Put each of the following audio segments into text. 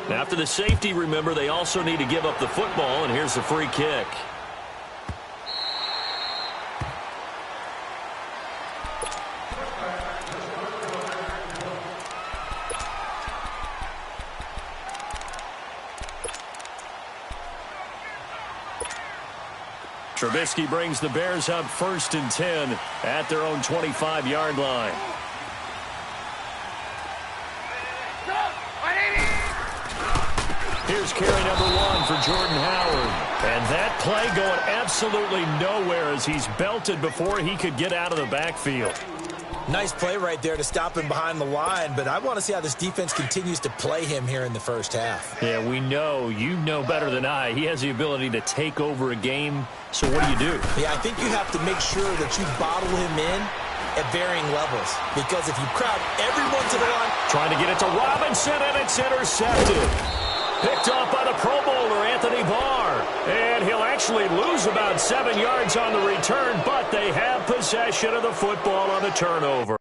After the safety, remember, they also need to give up the football, and here's the free kick. Trubisky brings the Bears up 1st and 10 at their own 25-yard line. Here's carry number 1 for Jordan Howard. And that play going absolutely nowhere as he's belted before he could get out of the backfield. Nice play right there to stop him behind the line, but I want to see how this defense continues to play him here in the first half. Yeah, we know. You know better than I. He has the ability to take over a game, so what do? Yeah, I think you have to make sure that you bottle him in at varying levels, because if you crowd everyone to the line. Trying to get it to Robinson, and it's intercepted. Picked off by the Pro Bowler, Anthony Barr. And he'll actually lose about 7 yards on the return, but they have possession of the football on the turnover.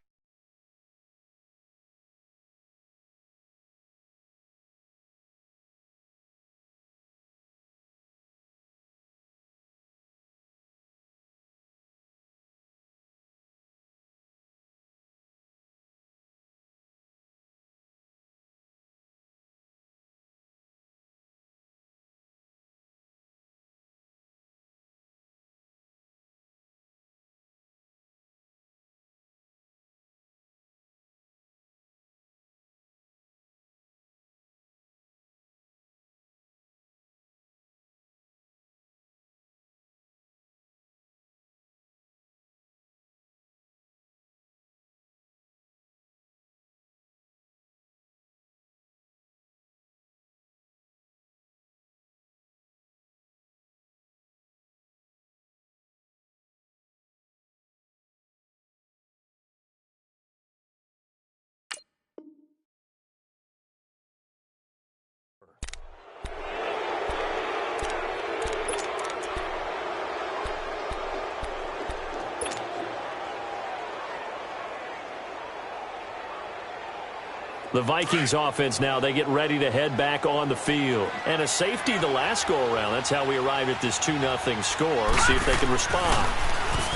The Vikings offense now, they get ready to head back on the field. And a safety the last go-around. That's how we arrived at this 2-0 score. See if they can respond.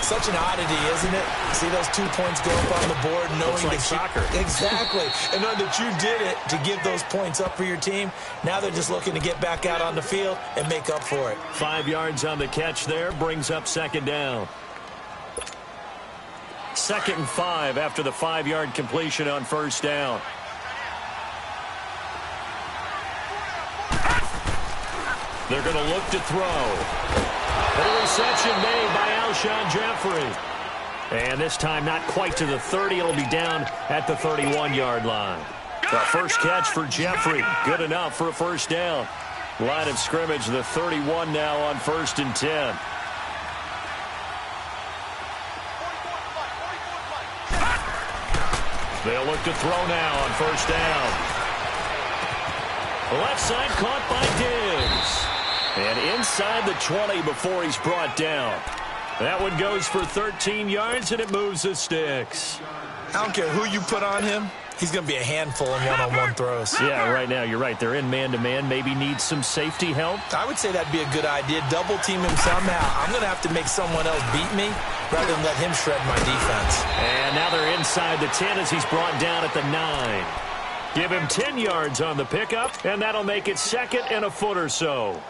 Such an oddity, isn't it? See those 2 points go up on the board knowing like that soccer. Exactly. And knowing that you did it to give those points up for your team. Now they're just looking to get back out on the field and make up for it. 5 yards on the catch there. Brings up 2nd down. 2nd and 5 after the 5-yard completion on 1st down. They're going to look to throw. The reception made by Alshon Jeffrey. And this time not quite to the 30. It'll be down at the 31-yard line. The first catch for Jeffrey. Good enough for a 1st down. Line of scrimmage, the 31 now on 1st and 10. They'll look to throw now on 1st down. Left side caught by Diggs. And inside the 20 before he's brought down. That one goes for 13 yards, and it moves the sticks. I don't care who you put on him. He's going to be a handful in one-on-one throws. Yeah, right now, you're right. They're in man-to-man. Maybe need some safety help. I would say that'd be a good idea. Double team him somehow. I'm going to have to make someone else beat me rather than let him shred my defense. And now they're inside the 10 as he's brought down at the 9. Give him 10 yards on the pickup, and that'll make it 2nd and a foot or so.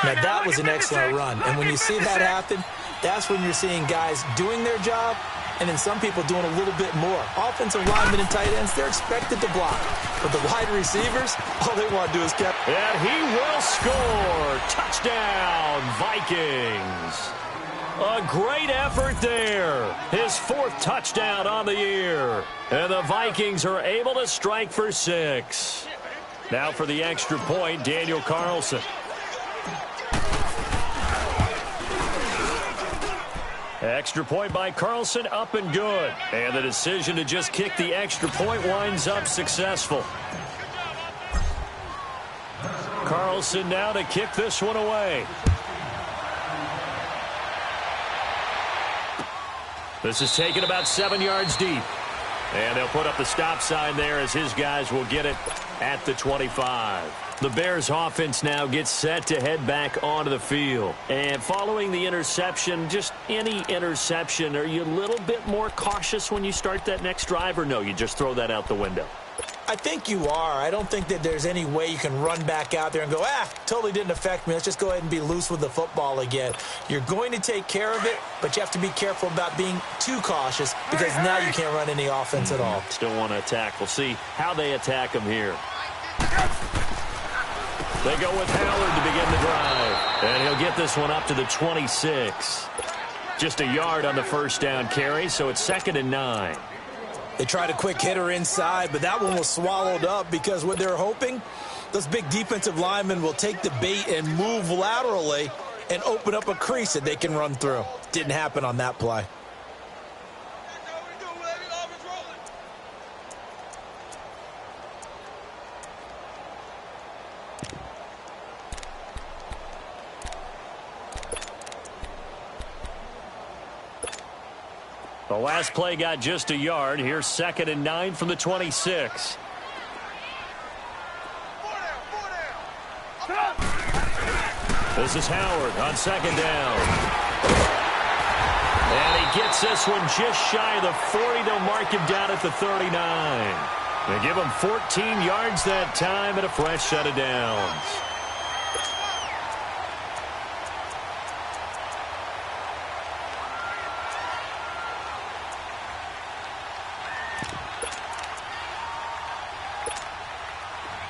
Now, that was an excellent run. And when you see that happen, that's when you're seeing guys doing their job and then some people doing a little bit more. Offensive linemen and tight ends, they're expected to block. But the wide receivers, all they want to do is catch. And he will score. Touchdown, Vikings. A great effort there. His 4th touchdown on the year. And the Vikings are able to strike for 6. Now for the extra point, Daniel Carlson. Extra point by Carlson, up and good. And the decision to just kick the extra point winds up successful. Carlson now to kick this one away. This is taken about 7 yards deep. And they'll put up the stop sign there as his guys will get it at the 25. The Bears offense now gets set to head back onto the field. And following the interception, just any interception, are you a little bit more cautious when you start that next drive, or no, you just throw that out the window? I think you are. I don't think that there's any way you can run back out there and go, totally didn't affect me. Let's just go ahead and be loose with the football again. You're going to take care of it, but you have to be careful about being too cautious because now you can't run any offense at all. Still want to attack. We'll see how they attack him here. They go with Howard to begin the drive. And he'll get this one up to the 26. Just a yard on the first down carry, so it's 2nd and 9. They tried a quick hitter inside, but that one was swallowed up because what they're hoping, those big defensive linemen will take the bait and move laterally and open up a crease that they can run through. Didn't happen on that play. The last play got just a yard. Here's 2nd and 9 from the 26. This is Howard on 2nd down. And he gets this one just shy of the 40. They'll mark him down at the 39. They give him 14 yards that time and a fresh set of downs.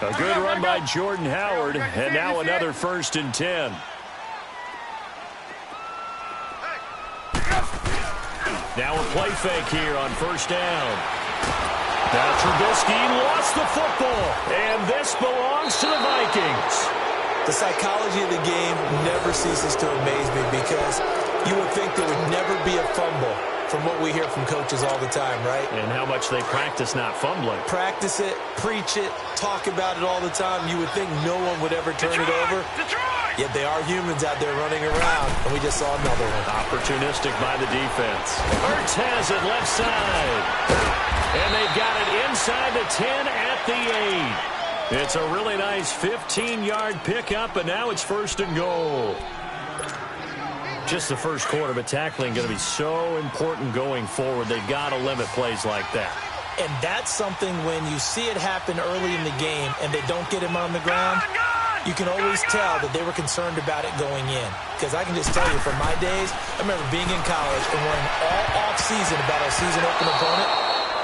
A good run by Jordan Howard, and now another 1st and 10. Now a play fake here on 1st down. Now Trubisky lost the football, and this belongs to the Vikings. The psychology of the game never ceases to amaze me because you would think there would never be a fumble from what we hear from coaches all the time, right? And how much they practice not fumbling. Practice it, preach it, talk about it all the time. You would think no one would ever turn it over. Yet they are humans out there running around, and we just saw another one. Opportunistic by the defense. Hurts has it left side. And they've got it inside the 10 at the 8. It's a really nice 15-yard pickup, and now it's 1st and goal. Just the first quarter, but tackling going to be so important going forward. They've got to limit plays like that. And that's something when you see it happen early in the game and they don't get him on the ground, you can always tell that they were concerned about it going in. Because I can just tell you from my days, I remember being in college and worrying all off-season about our season-open opponent,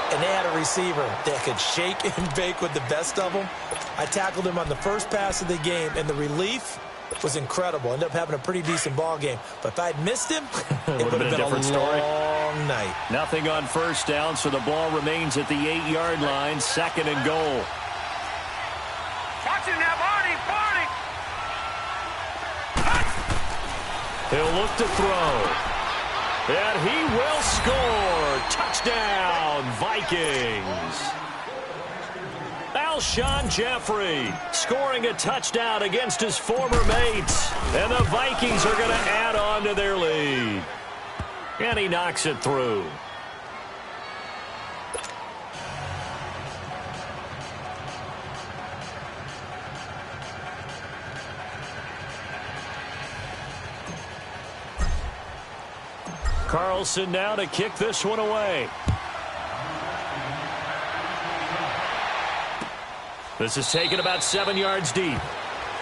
and they had a receiver that could shake and bake with the best of them. I tackled him on the first pass of the game, and the relief was incredible. Ended up having a pretty decent ball game. But if I'd missed him, it would have been a different story. Long night. Nothing on 1st down, so the ball remains at the 8-yard line. 2nd and goal. Watch it now, Barney. He'll look to throw. And he will score. Touchdown, Vikings. Alshon Jeffrey scoring a touchdown against his former mates. And the Vikings are going to add on to their lead. And he knocks it through. Carlson now to kick this one away. This is taken about 7 yards deep.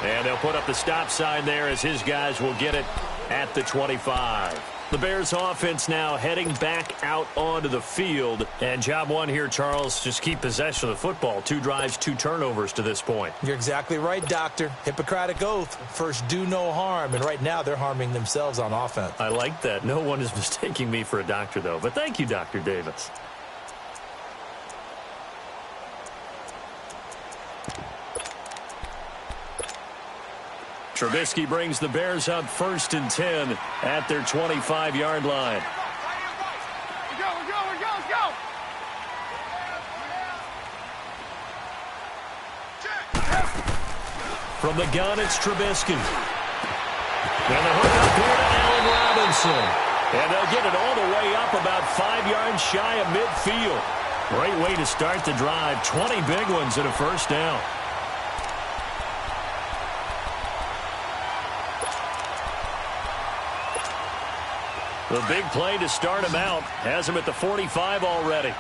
And they'll put up the stop sign there as his guys will get it at the 25. The Bears offense now heading back out onto the field. And job one here, Charles, just keep possession of the football. 2 drives, 2 turnovers to this point. You're exactly right, Doctor. Hippocratic oath. First, do no harm. And right now, they're harming themselves on offense. I like that. No one is mistaking me for a doctor, though. But thank you, Dr. Davis. Trubisky brings the Bears up 1st and 10 at their 25-yard line. Let's go. From the gun, it's Trubisky. And the hook up here to Allen Robinson. And they'll get it all the way up about 5 yards shy of midfield. Great way to start the drive. 20 big ones and a first down. The big play to start him out has him at the 45 already.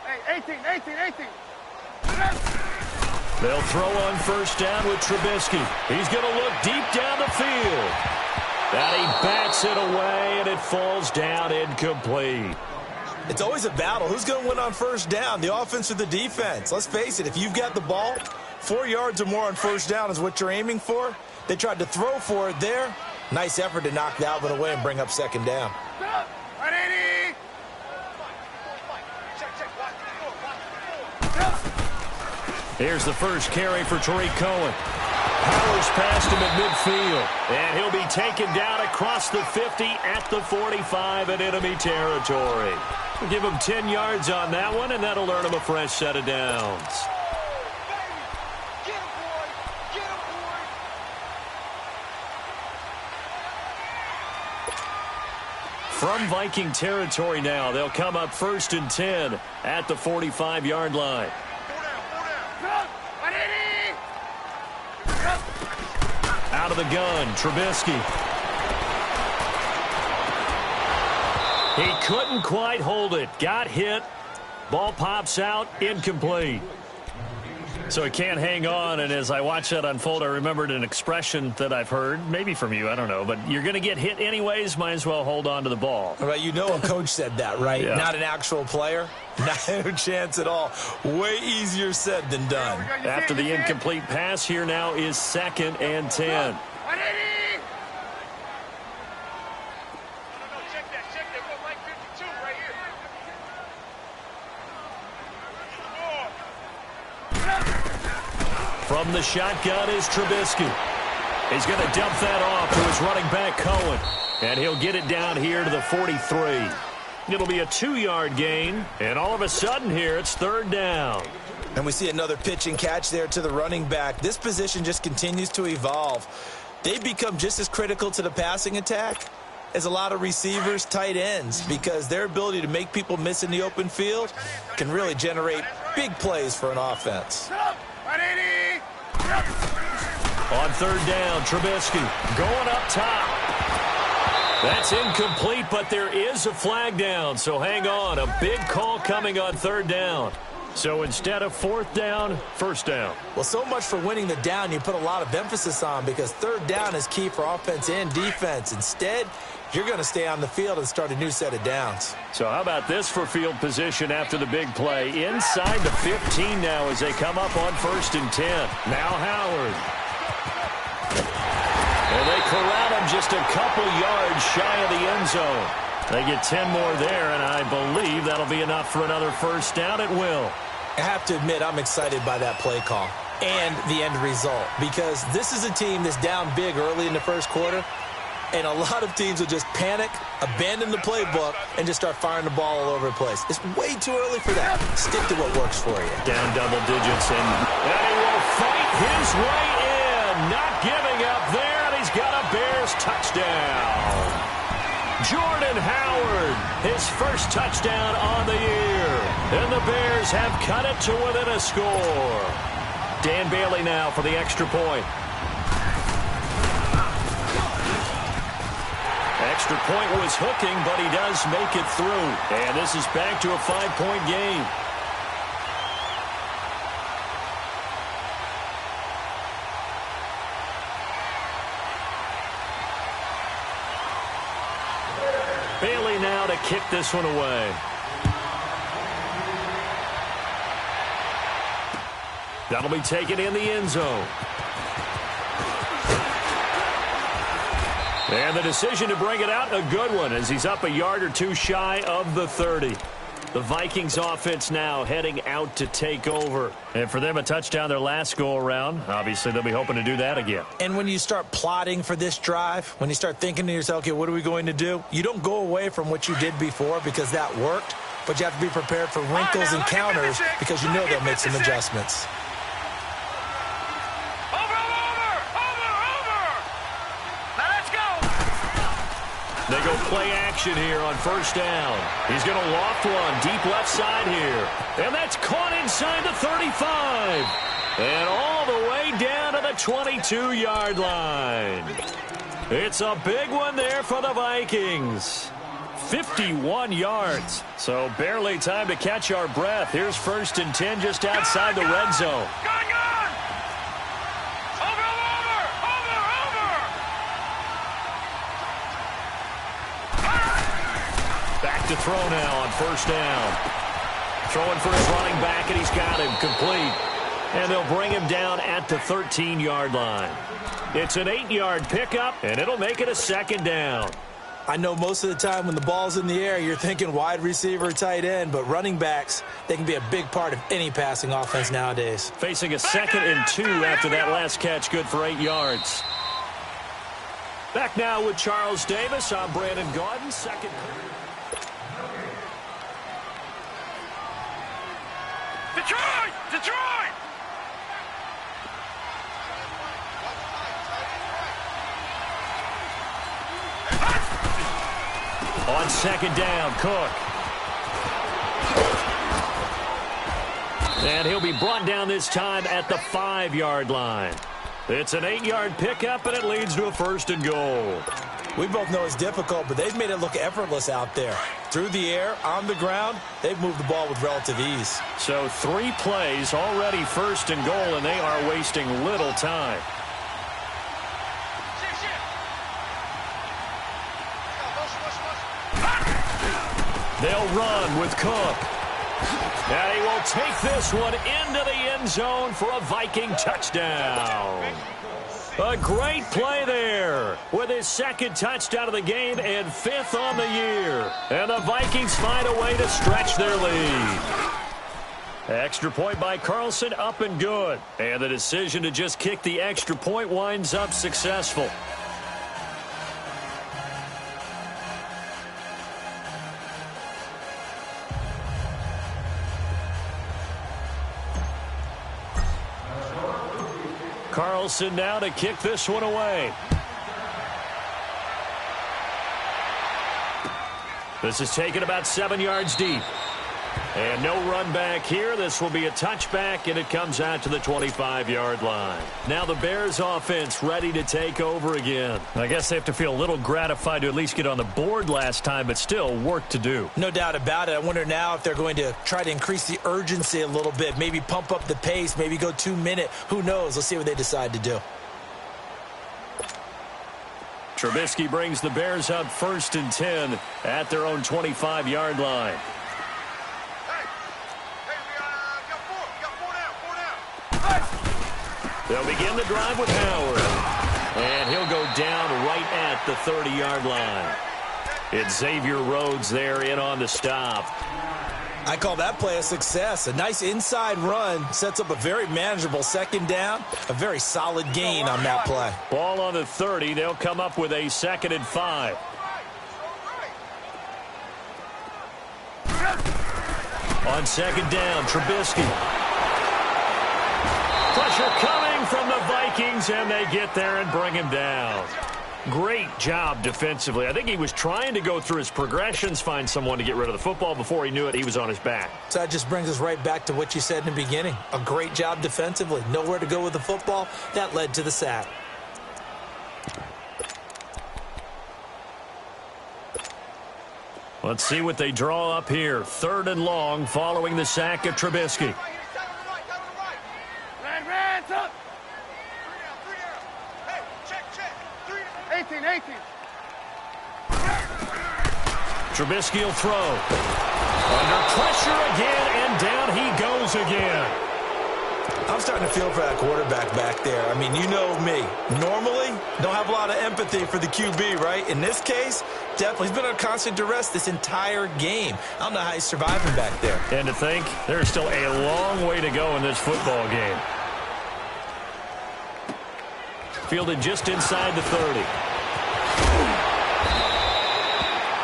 Hey, 18. They'll throw on first down with Trubisky. He's going to look deep down the field. And he bats it away, and it falls down incomplete. It's always a battle. Who's going to win on first down, the offense or the defense? Let's face it, if you've got the ball, 4 yards or more on first down is what you're aiming for. They tried to throw for it there. Nice effort to knock that one away and bring up second down. Here's the first carry for Tariq Cohen. Powers past him at midfield, and he'll be taken down across the 50 at the 45 in enemy territory. We'll give him 10 yards on that one, and that'll earn him a fresh set of downs. From Viking territory now, they'll come up 1st and 10 at the 45-yard line. Out of the gun, Trubisky. He couldn't quite hold it. Got hit. Ball pops out, incomplete. So he can't hang on, and as I watch that unfold, I remembered an expression that I've heard, maybe from you, I don't know, but you're going to get hit anyways, might as well hold on to the ball. Right, you know a coach said that, right? Yeah. Not an actual player. No chance at all. Way easier said than done. After the incomplete pass, here now is 2nd and 10. From the shotgun is Trubisky. He's going to dump that off to his running back, Cohen. And he'll get it down here to the 43. It'll be a 2-yard gain. And all of a sudden here, it's 3rd down. And we see another pitch and catch there to the running back. This position just continues to evolve. They've become just as critical to the passing attack as a lot of receivers, tight ends, because their ability to make people miss in the open field can really generate big plays for an offense. On 3rd down, Trubisky going up top. That's incomplete, but there is a flag down, so hang on. A big call coming on 3rd down. So instead of 4th down, 1st down. Well, so much for winning the down you put a lot of emphasis on, because 3rd down is key for offense and defense. Instead, you're going to stay on the field and start a new set of downs. So how about this for field position after the big play? Inside the 15 now as they come up on 1st and 10. Now Howard. And they corral him just a couple yards shy of the end zone. They get 10 more there, and I believe that'll be enough for another 1st down. It will. I have to admit, I'm excited by that play call and the end result, because this is a team that's down big early in the 1st quarter, and a lot of teams will just panic, abandon the playbook, and just start firing the ball all over the place. It's way too early for that. Stick to what works for you. Down double digits, and he will fight his way in. Not giving up there, and he's got a Bears touchdown. Jordan Howard, his first touchdown on the year. And the Bears have cut it to within a score. Dan Bailey now for the extra point. Extra point was hooking, but he does make it through. And this is back to a 5-point game. Bailey now to kick this one away. That'll be taken in the end zone. And the decision to bring it out, a good one, as he's up a yard or two shy of the 30. The Vikings offense now heading out to take over. And for them, a touchdown their last go-around. Obviously, they'll be hoping to do that again. And when you start plotting for this drive, when you start thinking to yourself, okay, what are we going to do? You don't go away from what you did before because that worked. but you have to be prepared for wrinkles and counters because you know they'll make some adjustments. They go play action here on first down. He's going to loft one deep left side here. And that's caught inside the 35. And all the way down to the 22-yard line. It's a big one there for the Vikings. 51 yards. So barely time to catch our breath. Here's 1st and 10 just outside the red zone. Back to throw now on first down. Throwing for his running back, and he's got him complete. And they'll bring him down at the 13-yard line. It's an 8-yard pickup, and it'll make it a 2nd down. I know most of the time when the ball's in the air, you're thinking wide receiver, tight end, but running backs, they can be a big part of any passing offense nowadays. Facing a 2nd and 2 after that last catch, good for 8 yards. Back now with Charles Davis. I'm Brandon Gaudin. Second. Detroit! Detroit! On 2nd down, Cook. And he'll be brought down this time at the 5-yard line. It's an 8-yard pickup, and it leads to a 1st and goal. We both know it's difficult, but they've made it look effortless out there. Through the air, on the ground, they've moved the ball with relative ease. So 3 plays, already 1st and goal, and they are wasting little time. They'll run with Cook. And he will take this one into the end zone for a Viking touchdown. A great play there with his 2nd touchdown of the game and 5th on the year. And the Vikings find a way to stretch their lead. Extra point by Carlson, up and good. And the decision to just kick the extra point winds up successful. Carlson now to kick this one away. This is taken about 7 yards deep. And no run back here. This will be a touchback, and it comes out to the 25-yard line. Now the Bears offense ready to take over again. I guess they have to feel a little gratified to at least get on the board last time, but still work to do. No doubt about it. I wonder now if they're going to try to increase the urgency a little bit, maybe pump up the pace, maybe go 2-minute. Who knows? Let's see what they decide to do. Trubisky brings the Bears up 1st and 10 at their own 25-yard line. They'll begin the drive with Howard. And he'll go down right at the 30-yard line. It's Xavier Rhodes there in on the stop. I call that play a success. A nice inside run sets up a very manageable 2nd down. A very solid gain on that play. Ball on the 30. They'll come up with a 2nd and 5. On 2nd down, Trubisky. Pressure coming from the Vikings, and they get there and bring him down. Great job defensively. I think he was trying to go through his progressions, find someone to get rid of the football. Before he knew it, he was on his back. So that just brings us right back to what you said in the beginning. A great job defensively. Nowhere to go with the football. That led to the sack. Let's see what they draw up here. 3rd and long following the sack of Trubisky. 18. Trubisky will throw. Under pressure again, and down he goes again. I'm starting to feel for that quarterback back there. I mean, you know me. Normally, don't have a lot of empathy for the QB, right? In this case, definitely. He's been under constant duress this entire game. I don't know how he's surviving back there. And to think, there's still a long way to go in this football game. Fielded just inside the 30.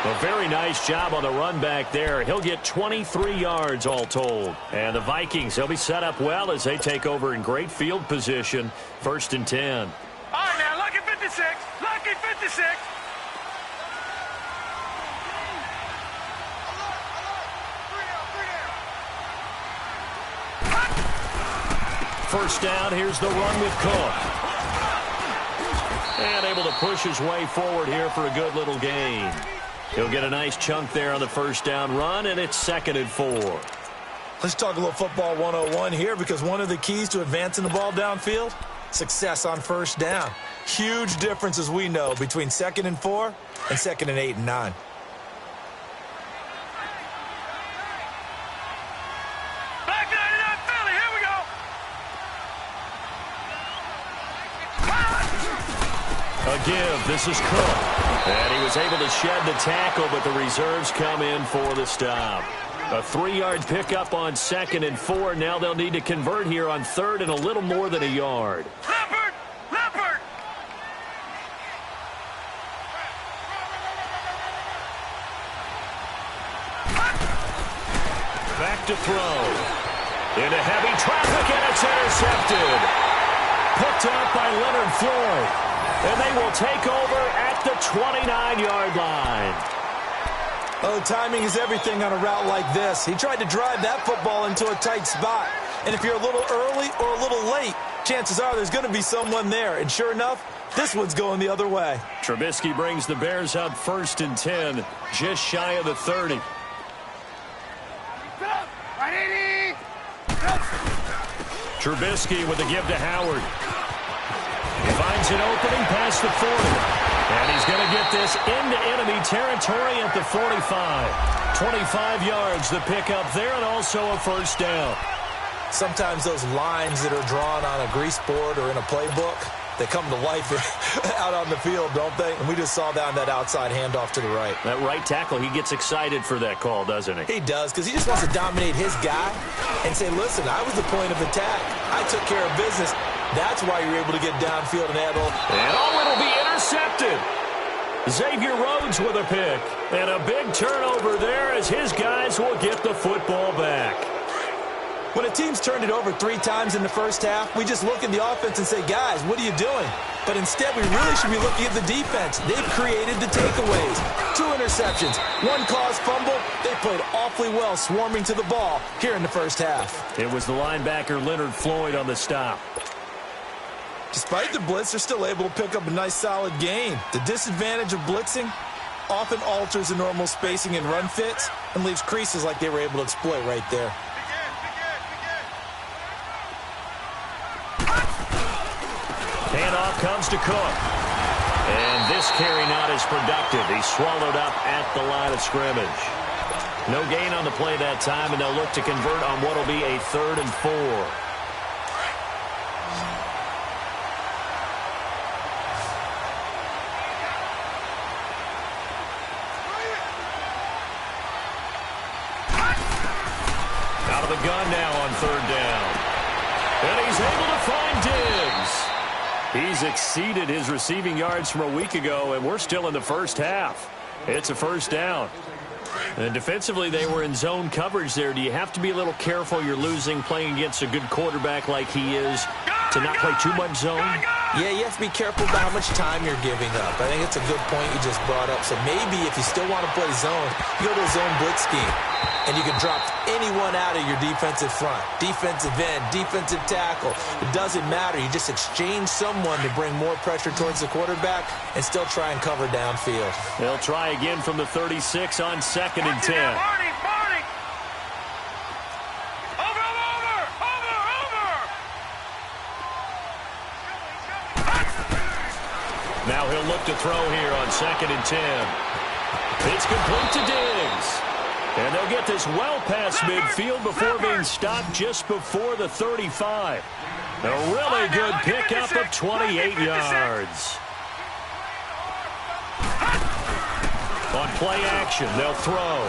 A very nice job on the run back there. He'll get 23 yards all told. And the Vikings, they'll be set up well as they take over in great field position. 1st and 10. All right, now, lucky 56. Lucky 56. First down, here's the run with Cook. And able to push his way forward here for a good little gain. He'll get a nice chunk there on the first down run, and it's 2nd and 4. Let's talk a little football 101 here, because one of the keys to advancing the ball downfield, success on first down. Huge difference, as we know, between 2nd and 4 and 2nd and 8 and 9. Back 99 Philly, here we go. A give, this is Cook. And he was able to shed the tackle, but the reserves come in for the stop. A 3-yard pickup on 2nd and 4. Now they'll need to convert here on 3rd and a little more than a yard. Leopard! Leopard! Back to throw. Into heavy traffic, and it's intercepted. Picked up by Leonard Floyd. And they will take over at the 29-yard line. Oh, timing is everything on a route like this. He tried to drive that football into a tight spot. And if you're a little early or a little late, chances are there's going to be someone there. And sure enough, this one's going the other way. Trubisky brings the Bears up 1st and 10, just shy of the 30. Right 80. Trubisky with a give to Howard. He finds an opening past the 40. And he's going to get this into enemy territory at the 45. 25 yards the pickup there, and also a first down. Sometimes those lines that are drawn on a grease board or in a playbook, they come to life out on the field, don't they? And we just saw that on that outside handoff to the right. That right tackle, he gets excited for that call, doesn't he? He does, because he just wants to dominate his guy and say, listen, I was the point of attack. I took care of business. That's why you're able to get downfield and add it'll be intercepted. Xavier Rhodes with a pick. And a big turnover there as his guys will get the football back. When a team's turned it over 3 times in the first half, we just look at the offense and say, guys, what are you doing? But instead, we really should be looking at the defense. They've created the takeaways. 2 interceptions, 1 caused fumble. They played awfully well swarming to the ball here in the first half. It was the linebacker Leonard Floyd on the stop. Despite the blitz, they're still able to pick up a nice, solid gain. The disadvantage of blitzing often alters the normal spacing and run fits and leaves creases like they were able to exploit right there. Handoff comes to Cook. And this carry not as productive. He's swallowed up at the line of scrimmage. No gain on the play that time, and they'll look to convert on what will be a 3rd and 4. Out of the gun now on 3rd down. And he's able to find Diggs. He's exceeded his receiving yards from a week ago, and we're still in the first half. It's a first down. And defensively, they were in zone coverage there. Do you have to be a little careful you're losing playing against a good quarterback like he is to not play too much zone? Yeah, you have to be careful about how much time you're giving up. I think it's a good point you just brought up. So maybe if you still want to play zone, you go to a zone blitz scheme. And you can drop anyone out of your defensive front. Defensive end, defensive tackle. It doesn't matter. You just exchange someone to bring more pressure towards the quarterback and still try and cover downfield. They'll try again from the 36 on 2nd and 10. Marty! Now he'll look to throw here on 2nd and 10. It's complete to Diggs. And they'll get this well past midfield before being stopped just before the 35. A really good pickup of 28 yards. On play action, they'll throw.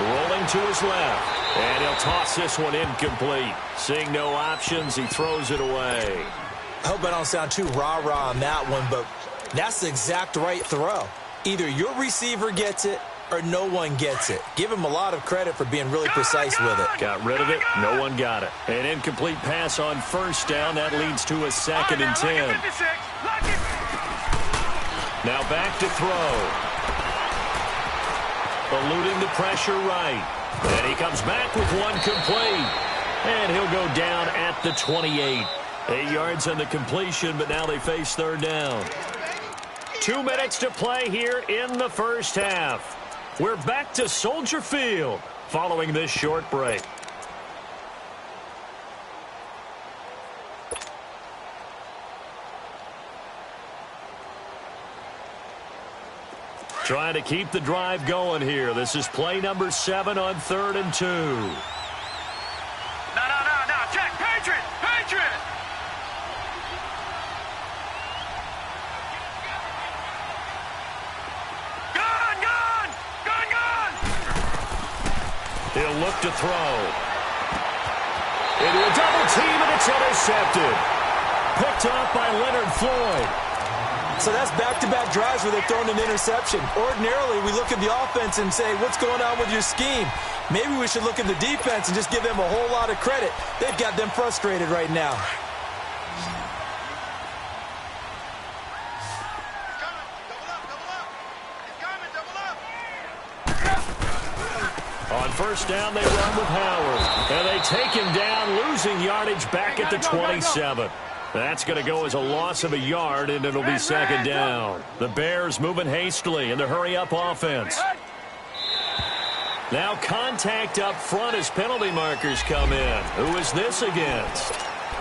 Rolling to his left. And he'll toss this one incomplete. Seeing no options, he throws it away. I hope I don't sound too rah-rah on that one, but that's the exact right throw. Either your receiver gets it or no one gets it. Give him a lot of credit for being really precise with it. Got rid of it. No one got it. An incomplete pass on first down. That leads to a 2nd and 10. Now back to throw. Eluding the pressure right. And he comes back with one complete. And he'll go down at the 28. 8 yards on the completion, but now they face 3rd down. 2 minutes to play here in the first half. We're back to Soldier Field following this short break. Trying to keep the drive going here. This is play number 7 on 3rd and 2. No. Check. Patriot. He'll look to throw. Into a double team, and it's intercepted. Picked off by Leonard Floyd. So that's back-to-back drives where they're throwing an interception. Ordinarily, we look at the offense and say, what's going on with your scheme? Maybe we should look at the defense and just give them a whole lot of credit. They've got them frustrated right now. On first down, they run with Howard. And they take him down, losing yardage back at the 27. That's going to go as a loss of a yard, and it'll be 2nd down. The Bears moving hastily in the hurry-up offense. Now contact up front as penalty markers come in. Who is this against?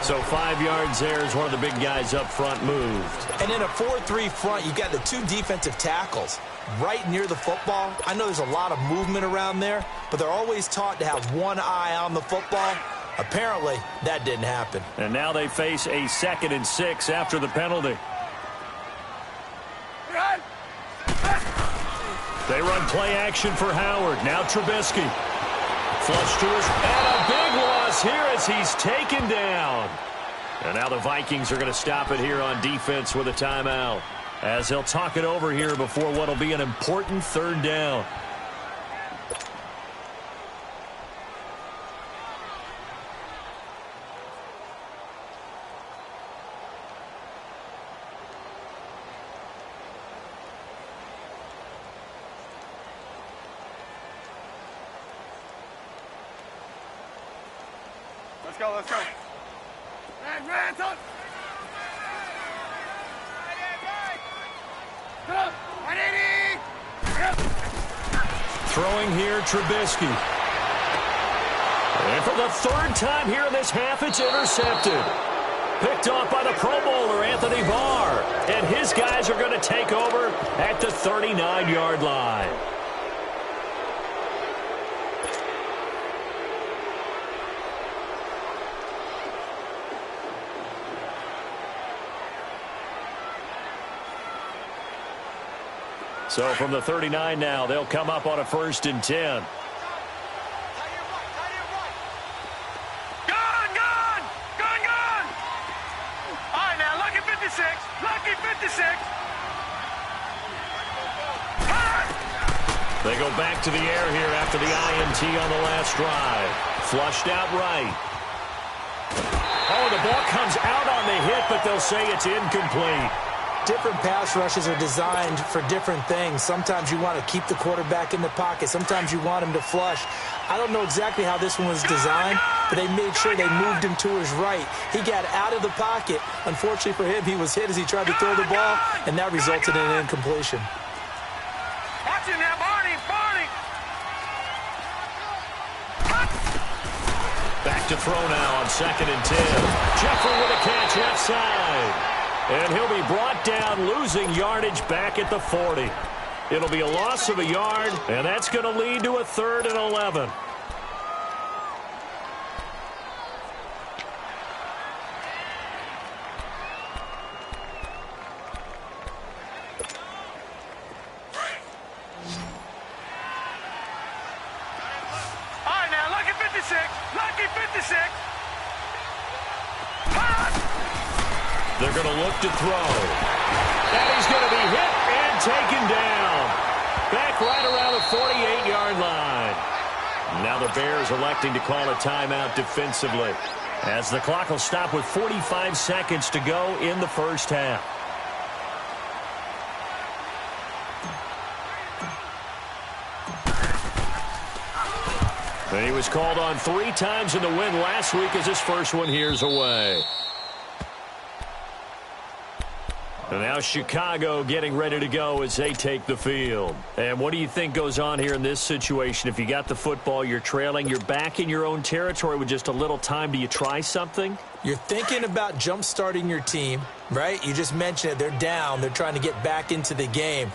So 5 yards there as one of the big guys up front moved. And in a 4-3 front, you've got the 2 defensive tackles right near the football. I know there's a lot of movement around there, but they're always taught to have one eye on the football. Apparently, that didn't happen. And now they face a 2nd and 6 after the penalty. They run play action for Howard. Now Trubisky. Flush to his... And a big loss here as he's taken down. And now the Vikings are going to stop it here on defense with a timeout, as they'll talk it over here before what will be an important 3rd down. Let's go. Throwing here, Trubisky. And for the 3rd time here in this half, it's intercepted. Picked off by the Pro Bowler, Anthony Barr. And his guys are going to take over at the 39-yard line. So from the 39 now, they'll come up on a 1st and 10. They go back to the air here after the INT on the last drive. Flushed out right. Oh, the ball comes out on the hit, but they'll say it's incomplete. Different pass rushes are designed for different things. Sometimes you want to keep the quarterback in the pocket. Sometimes you want him to flush. I don't know exactly how this one was designed, but they made sure they moved him to his right. He got out of the pocket. Unfortunately for him, he was hit as he tried to throw the ball, and that resulted in an incompletion. Watch him now, Barney. Back to throw now on 2nd and 10. Jeffrey with a catch left side. And he'll be brought down, losing yardage back at the 40. It'll be a loss of a yard, and that's going to lead to a 3rd and 11. All right, now, lucky 56. Lucky 56. They're going to look to throw. And he's going to be hit and taken down. Back right around the 48-yard line. Now the Bears electing to call a timeout defensively, as the clock will stop with 45 seconds to go in the first half. And he was called on 3 times in the win last week, as his first one here's away. And now Chicago getting ready to go as they take the field. And what do you think goes on here in this situation? If you got the football, you're trailing, you're back in your own territory with just a little time. Do you try something? You're thinking about jump-starting your team, right? You just mentioned it. They're down. They're trying to get back into the game.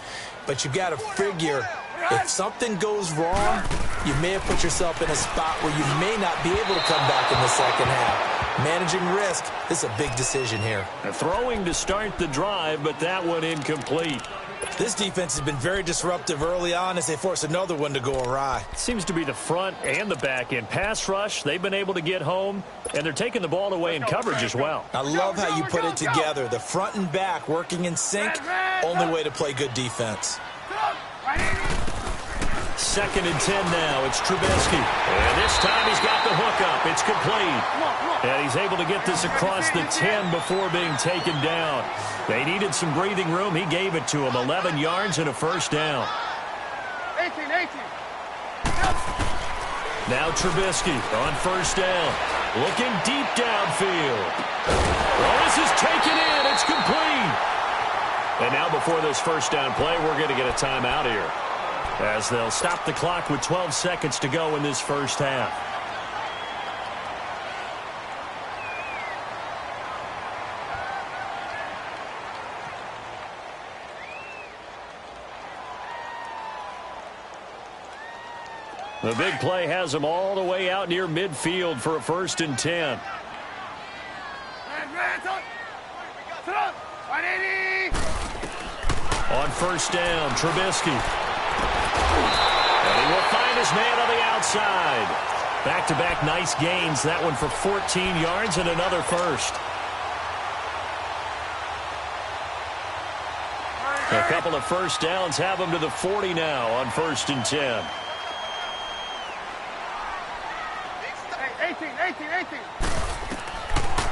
But you've got to figure, if something goes wrong, you may have put yourself in a spot where you may not be able to come back in the second half. Managing risk, this is a big decision here. Throwing to start the drive, but that one incomplete. This defense has been very disruptive early on as they force another one to go awry. Seems to be the front and the back end. Pass rush, they've been able to get home, and they're taking the ball away in coverage as well. I love how you put it together. The front and back working in sync, only way to play good defense. 2nd and 10 now. It's Trubisky. And this time he's got the hook up. It's complete. And he's able to get this across the 10 before being taken down. They needed some breathing room. He gave it to him. 11 yards and a first down. 18. Now Trubisky on first down. Looking deep downfield. Well, this is taken in. It's complete. And now before this first down play, we're going to get a timeout here, as they'll stop the clock with 12 seconds to go in this first half. The big play has them all the way out near midfield for a 1st and 10. On first down, Trubisky. And he will find his man on the outside. Back-to-back nice gains. That one for 14 yards and another first. A couple of first downs have him to the 40 now on 1st and 10. 18.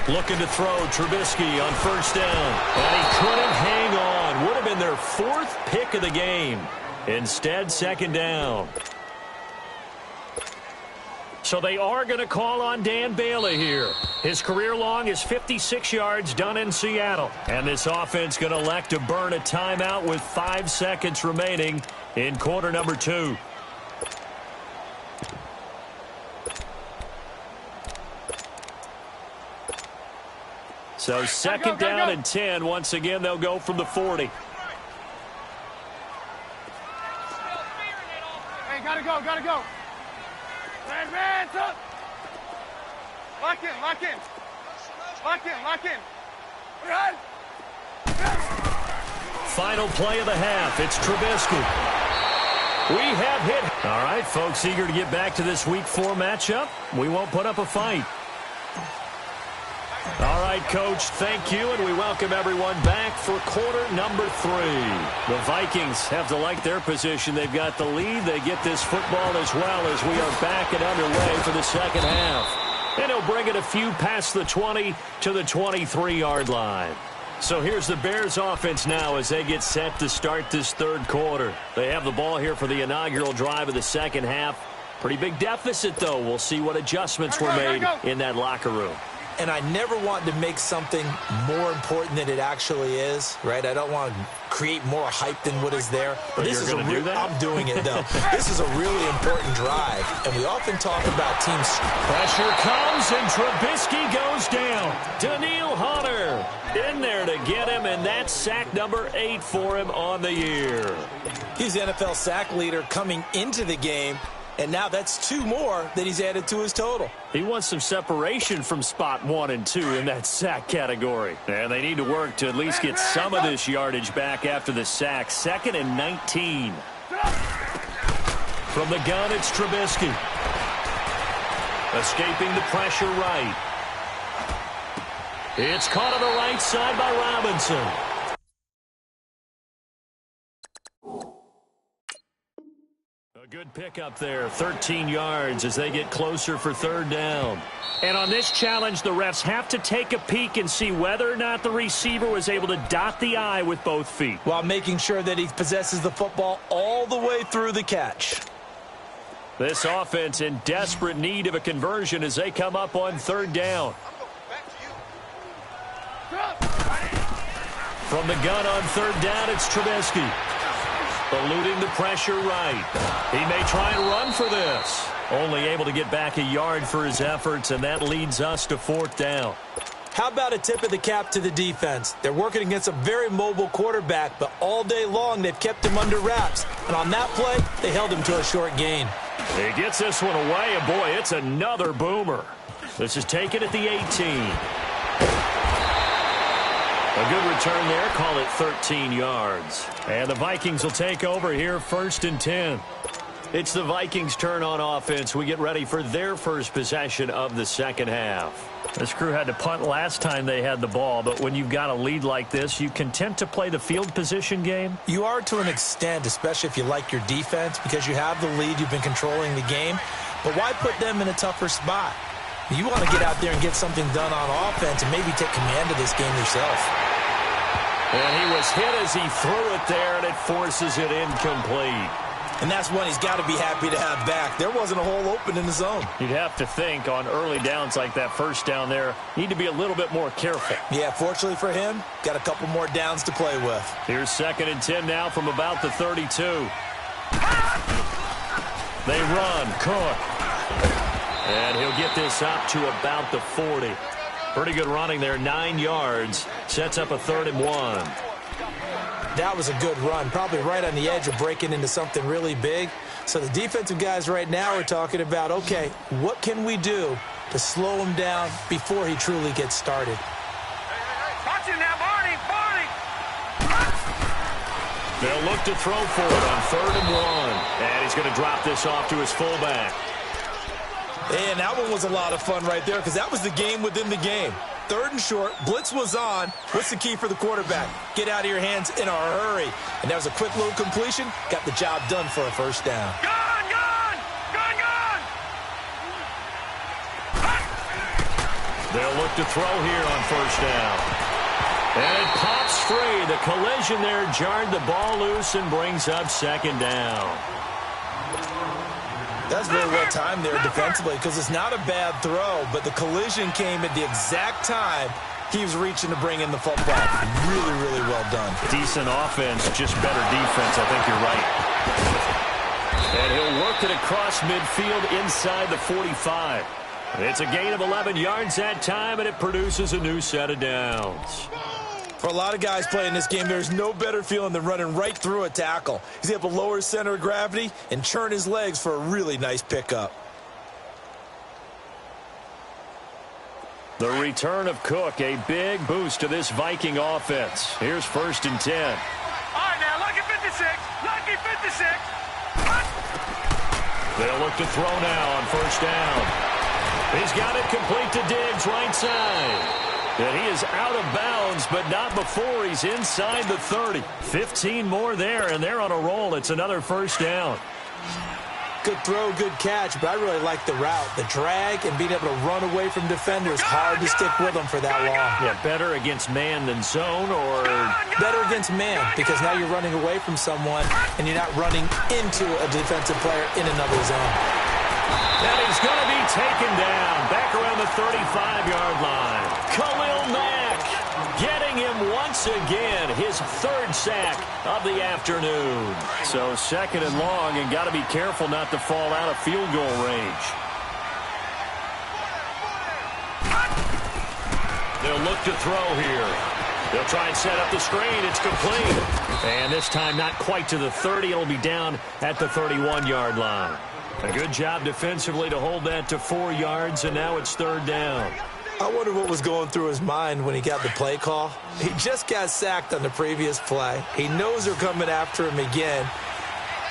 Looking to throw, Trubisky on first down. And he couldn't hang on. Would have been their 4th pick of the game. Instead, 2nd down. So they are going to call on Dan Bailey here. His career long is 56 yards done in Seattle. And this offense going to elect to burn a timeout with 5 seconds remaining in quarter number 2. So 2nd down and 10. Once again, they'll go from the 40. Hey, gotta go. Man, up. Lock in. Run. Final play of the half. It's Trubisky. We have hit. All right, folks, eager to get back to this Week 4 matchup. We won't put up a fight. All right, Coach, thank you, and we welcome everyone back for quarter number 3. The Vikings have to like their position. They've got the lead. They get this football as well as we are back and underway for the second half. And he'll bring it a few past the 20 to the 23-yard line. So here's the Bears offense now as they get set to start this 3rd quarter. They have the ball here for the inaugural drive of the second half. Pretty big deficit, though. We'll see what adjustments were made in that locker room. And I never want to make something more important than it actually is, right? I don't want to create more hype than what is there. But this is I'm doing it, though. This is a really important drive, and we often talk about teams. Pressure comes, and Trubisky goes down. Daniil Hunter in there to get him, and that's sack number 8 for him on the year. He's the NFL sack leader coming into the game. And now that's 2 more that he's added to his total. He wants some separation from spot 1 and 2 in that sack category. And they need to work to at least get some of this yardage back after the sack. 2nd and 19. From the gun, it's Trubisky. Escaping the pressure right. It's caught on the right side by Robinson. Big pickup there, 13 yards as they get closer for third down. And on this challenge, the refs have to take a peek and see whether or not the receiver was able to dot the I with both feet, while making sure that he possesses the football all the way through the catch. This offense in desperate need of a conversion as they come up on third down. From the gun on third down, it's Trubisky. Eluding the pressure right. He may try and run for this. Only able to get back a yard for his efforts, and that leads us to fourth down. How about a tip of the cap to the defense? They're working against a very mobile quarterback, but all day long they've kept him under wraps. And on that play, they held him to a short gain. He gets this one away, and boy, it's another boomer. This is taken at the 18. A good return there, call it 13 yards. And the Vikings will take over here, 1st and 10. It's the Vikings' turn on offense. We get ready for their first possession of the second half. This crew had to punt last time they had the ball, but when you've got a lead like this, you content to play the field position game? You are to an extent, especially if you like your defense, because you have the lead, you've been controlling the game. But why put them in a tougher spot? You want to get out there and get something done on offense and maybe take command of this game yourself. And he was hit as he threw it there, and it forces it incomplete. And that's one he's got to be happy to have back. There wasn't a hole open in the zone. You'd have to think on early downs like that first down there, need to be a little bit more careful. Yeah, fortunately for him, got a couple more downs to play with. Here's 2nd and 10 now from about the 32. They run, Cook. And he'll get this up to about the 40. Pretty good running there, 9 yards. Sets up a 3rd and 1. That was a good run, probably right on the edge of breaking into something really big. So the defensive guys right now are talking about, okay, what can we do to slow him down before he truly gets started? Watch it now, Barney! They'll look to throw for it on 3rd and 1. And he's going to drop this off to his fullback. And that one was a lot of fun right there because that was the game within the game. 3rd and short, blitz was on. What's the key for the quarterback? Get out of your hands in a hurry. And that was a quick little completion. Got the job done for a first down. Gone! They'll look to throw here on 1st down. And it pops free. The collision there jarred the ball loose and brings up 2nd down. That's very well timed there defensively because it's not a bad throw, but the collision came at the exact time he was reaching to bring in the football. Really, really well done. Decent offense, just better defense. I think you're right. And he'll work it across midfield inside the 45. It's a gain of 11 yards that time, and it produces a new set of downs. For a lot of guys playing this game, there's no better feeling than running right through a tackle. He's able to lower his center of gravity and churn his legs for a really nice pickup. The return of Cook, a big boost to this Viking offense. Here's 1st and 10. All right, now, lucky 56. Lucky 56. They'll look to throw now on 1st down. He's got it complete to Diggs, right side. And he is out of bounds, but not before he's inside the 30. 15 more there, and they're on a roll. It's another 1st down. Good throw, good catch, but I really like the route. The drag and being able to run away from defenders, hard to stick with them for that long. Yeah, better against man than zone, or better against man, because now you're running away from someone, and you're not running into a defensive player in another zone. And he's going to be taken down back around the 35-yard line. Khalil Mack getting him once again, his 3rd sack of the afternoon. So 2nd and long, and got to be careful not to fall out of field goal range. They'll look to throw here. They'll try and set up the screen. It's complete. And this time not quite to the 30. It'll be down at the 31-yard line. A good job defensively to hold that to 4 yards, and now it's 3rd down. I wonder what was going through his mind when he got the play call. He just got sacked on the previous play. He knows they're coming after him again.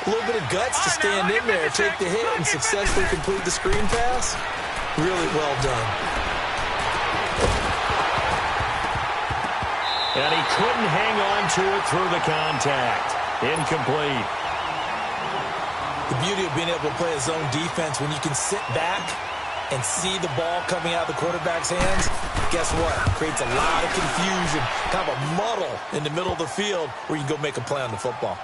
A little bit of guts to stand in there, take the hit, and successfully complete the screen pass. Really well done. And he couldn't hang on to it through the contact. Incomplete. The beauty of being able to play a zone defense, when you can sit back and see the ball coming out of the quarterback's hands, guess what? Creates a lot of confusion, kind of a muddle in the middle of the field where you can go make a play on the football.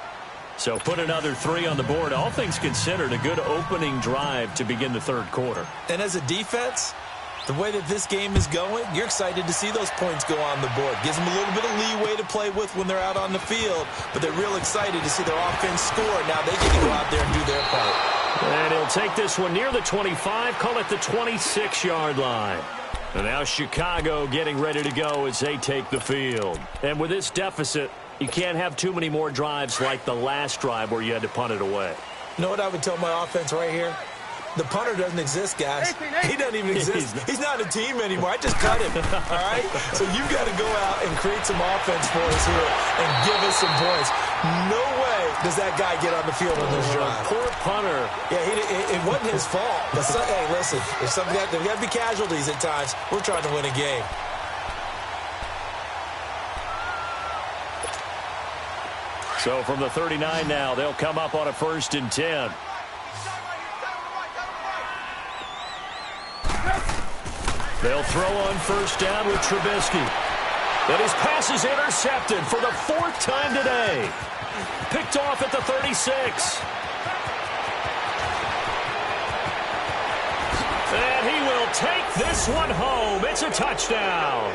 So put another 3 on the board. All things considered, a good opening drive to begin the third quarter. And as a defense, the way that this game is going, you're excited to see those points go on the board. Gives them a little bit of leeway to play with when they're out on the field, but they're real excited to see their offense score. Now they get to go out there and do their part. And he'll take this one near the 25, call it the 26-yard line. And now Chicago getting ready to go as they take the field. And with this deficit, you can't have too many more drives like the last drive where you had to punt it away. You know what I would tell my offense right here? The punter doesn't exist, guys. He doesn't even exist. He's not a team anymore. I just cut him, all right? So you've got to go out and create some offense for us here and give us some points. No way does that guy get on the field on this drive. Poor punter. Yeah, it wasn't his fault. But hey, listen, there's got to be casualties at times. We're trying to win a game. So from the 39 now, they'll come up on a 1st and 10. They'll throw on 1st down with Trubisky. And his pass is intercepted for the 4th time today. Picked off at the 36. And he will take this one home. It's a touchdown.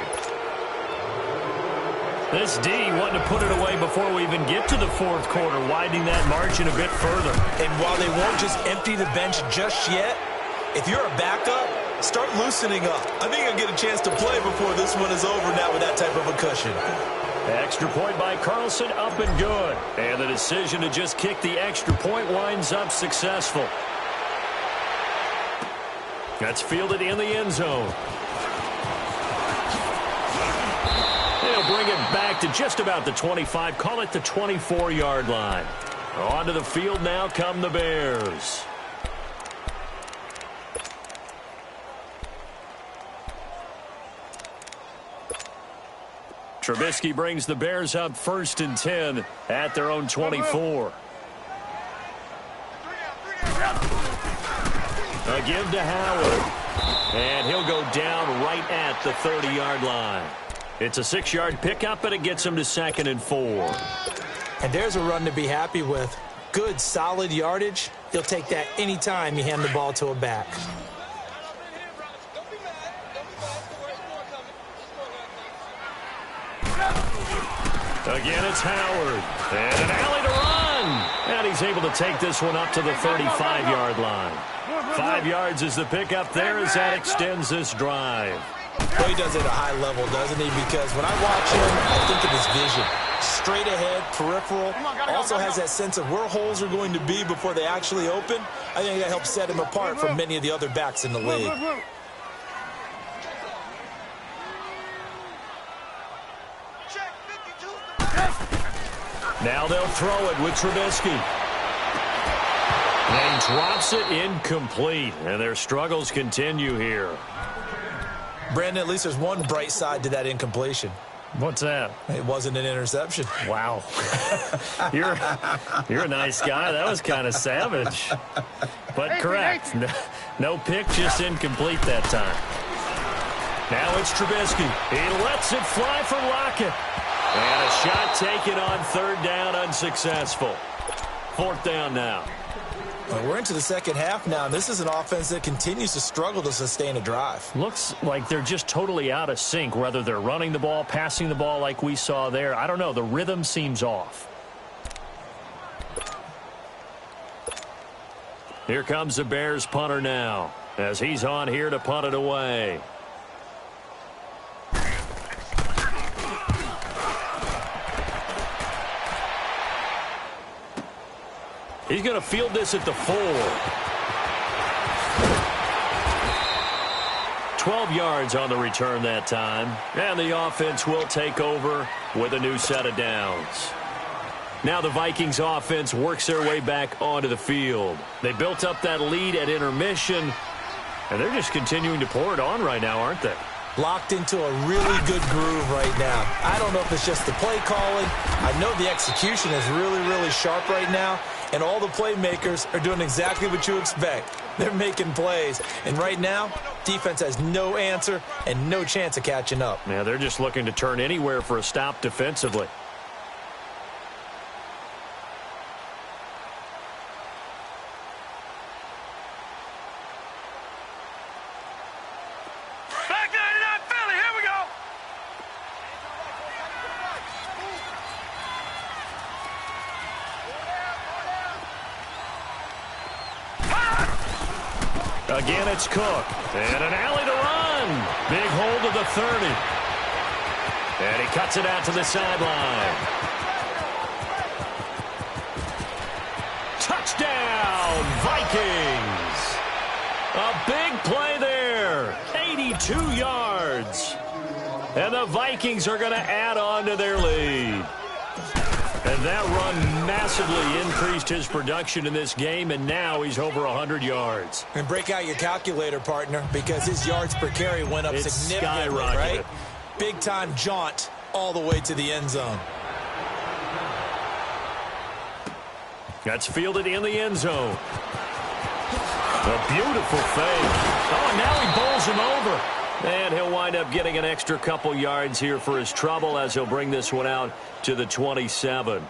This D wanting to put it away before we even get to the 4th quarter, widening that margin a bit further. And while they won't just empty the bench just yet, if you're a backup, start loosening up. I think I'll get a chance to play before this one is over now with that type of a cushion. Extra point by Carlson, up and good. And the decision to just kick the extra point winds up successful. That's fielded in the end zone. They'll bring it back to just about the 25, call it the 24-yard line. Onto the field now come the Bears. Trubisky brings the Bears up 1st and 10 at their own 24. A give to Howard. And he'll go down right at the 30-yard line. It's a 6-yard pickup, but it gets him to 2nd and 4. And there's a run to be happy with. Good, solid yardage. He'll take that anytime you hand the ball to a back. Again, it's Howard. And an alley to run. And he's able to take this one up to the 35-yard line. 5 yards is the pickup there as that extends this drive. Well, he does it at a high level, doesn't he? Because when I watch him, I think of his vision. Straight ahead, peripheral. Also has that sense of where holes are going to be before they actually open. I think that helps set him apart from many of the other backs in the league. Now they'll throw it with Trubisky. And drops it incomplete. And their struggles continue here. Brandon, at least there's one bright side to that incompletion. What's that? It wasn't an interception. Wow. You're a nice guy. That was kind of savage. But correct. No pick, just incomplete that time. Now it's Trubisky. He lets it fly for Lockett. And a shot taken on 3rd down, unsuccessful. 4th down now. Well, we're into the second half now, and this is an offense that continues to struggle to sustain a drive. Looks like they're just totally out of sync, whether they're running the ball, passing the ball like we saw there. I don't know. The rhythm seems off. Here comes the Bears punter now, as he's on here to punt it away. He's going to field this at the 4. 12 yards on the return that time. And the offense will take over with a new set of downs. Now the Vikings offense works their way back onto the field. They built up that lead at intermission, and they're just continuing to pour it on right now, aren't they? Locked into a really good groove right now. I don't know if it's just the play calling. I know the execution is really, really sharp right now. and all the playmakers are doing exactly what you expect. They're making plays, and right now, defense has no answer and no chance of catching up. Yeah, they're just looking to turn anywhere for a stop defensively. Again, it's Cook. And an alley to run. Big hold of the 30. And he cuts it out to the sideline. Touchdown, Vikings. A big play there. 82 yards. And the Vikings are going to add on to their lead. And that run massively increased his production in this game, and now he's over 100 yards. And break out your calculator, partner, because his yards per carry went up significantly, right? Big-time jaunt all the way to the end zone. That's fielded in the end zone. A beautiful fake. Oh, and now he bowls him over. And he'll wind up getting an extra couple yards here for his trouble as he'll bring this one out to the 27.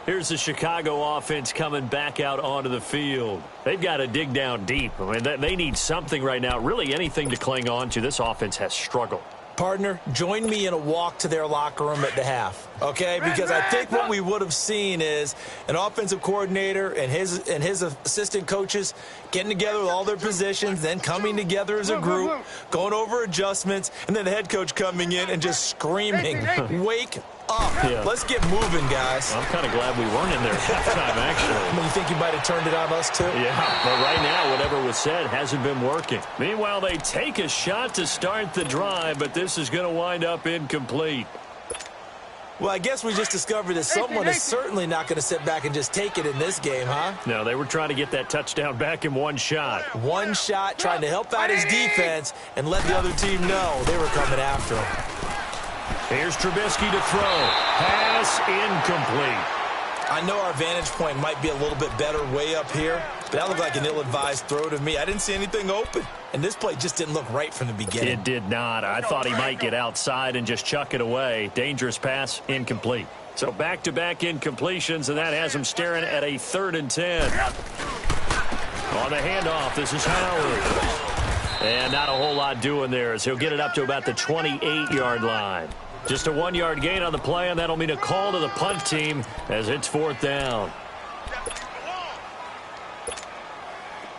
Here's the Chicago offense coming back out onto the field. They've got to dig down deep. I mean, they need something right now, really anything to cling on to. This offense has struggled. Partner, join me in a walk to their locker room at the half, okay? Because I think what we would have seen is an offensive coordinator and his assistant coaches getting together with all their positions, then coming together as a group, going over adjustments, and then the head coach coming in and just screaming, wake up. Yeah. Let's get moving, guys. I'm kind of glad we weren't in there at halftime, actually. You think you might have turned it on us, too? Yeah, but right now, whatever was said hasn't been working. Meanwhile, they take a shot to start the drive, but this is going to wind up incomplete. Well, I guess we just discovered that someone is certainly not going to sit back and just take it in this game, huh? No, they were trying to get that touchdown back in one shot. One shot, trying to help out his defense and let the other team know they were coming after him. Here's Trubisky to throw. Pass incomplete. I know our vantage point might be a little bit better way up here, but that looked like an ill-advised throw to me. I didn't see anything open, and this play just didn't look right from the beginning. It did not. I thought he might get outside and just chuck it away. Dangerous pass, incomplete. So back-to-back incompletions, and that has him staring at a 3rd and 10. On the handoff, this is Howard. And not a whole lot doing there as he'll get it up to about the 28-yard line. Just a 1-yard gain on the play, and that'll mean a call to the punt team as it's 4th down.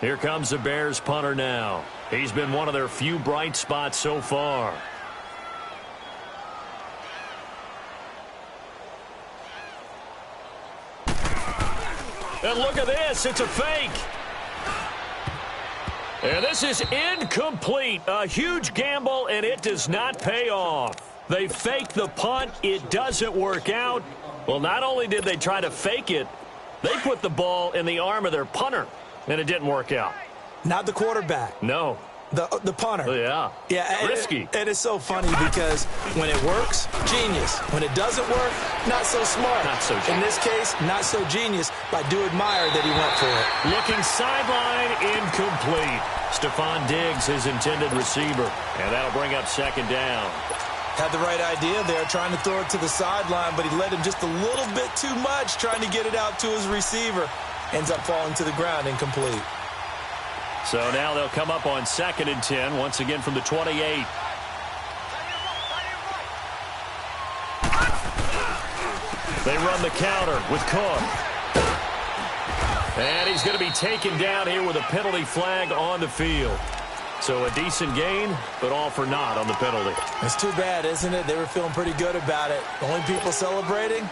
Here comes the Bears punter now. He's been one of their few bright spots so far. And look at this. It's a fake. And this is incomplete. A huge gamble, and it does not pay off. They fake the punt. It doesn't work out. Well, not only did they try to fake it, they put the ball in the arm of their punter, and it didn't work out. Not the quarterback. No. The punter. Yeah. Yeah. Risky. It is so funny because when it works, genius. When it doesn't work, not so smart. Not so genius. In this case, not so genius, but I do admire that he went for it. Looking sideline, incomplete. Stephon Diggs, his intended receiver. And that'll bring up 2nd down. Had the right idea there, trying to throw it to the sideline, but he let him just a little bit too much, trying to get it out to his receiver. Ends up falling to the ground, incomplete. So now they'll come up on 2nd and 10, once again from the 28. They run the counter with Cook. And he's going to be taken down here with a penalty flag on the field. So a decent gain, but all for naught on the penalty. It's too bad, isn't it? They were feeling pretty good about it. The only people celebrating,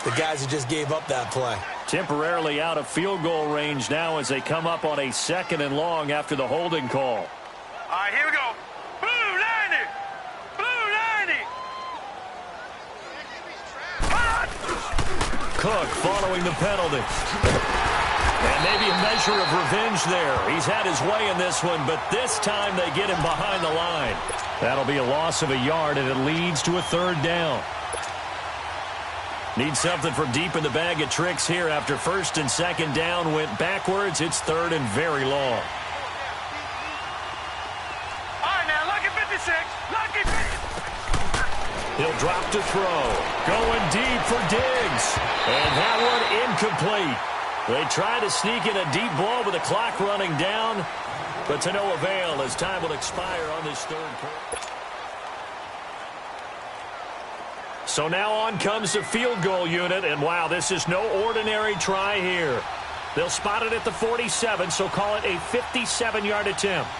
the guys who just gave up that play. Temporarily out of field goal range now as they come up on a 2nd and long after the holding call. All right, here we go. Blue 90. Blue 90. Cook following the penalty. And maybe a measure of revenge there. He's had his way in this one, but this time they get him behind the line. That'll be a loss of a yard, and it leads to a 3rd down. Need something from deep in the bag of tricks here after first and second down went backwards. It's third and very long. All right, now, lucky 56. Lucky 56. He'll drop to throw. Going deep for Diggs. And that one incomplete. They try to sneak in a deep ball with the clock running down, but to no avail as time will expire on this third quarter. So now on comes the field goal unit, and wow, this is no ordinary try here. They'll spot it at the 47, so call it a 57-yard attempt.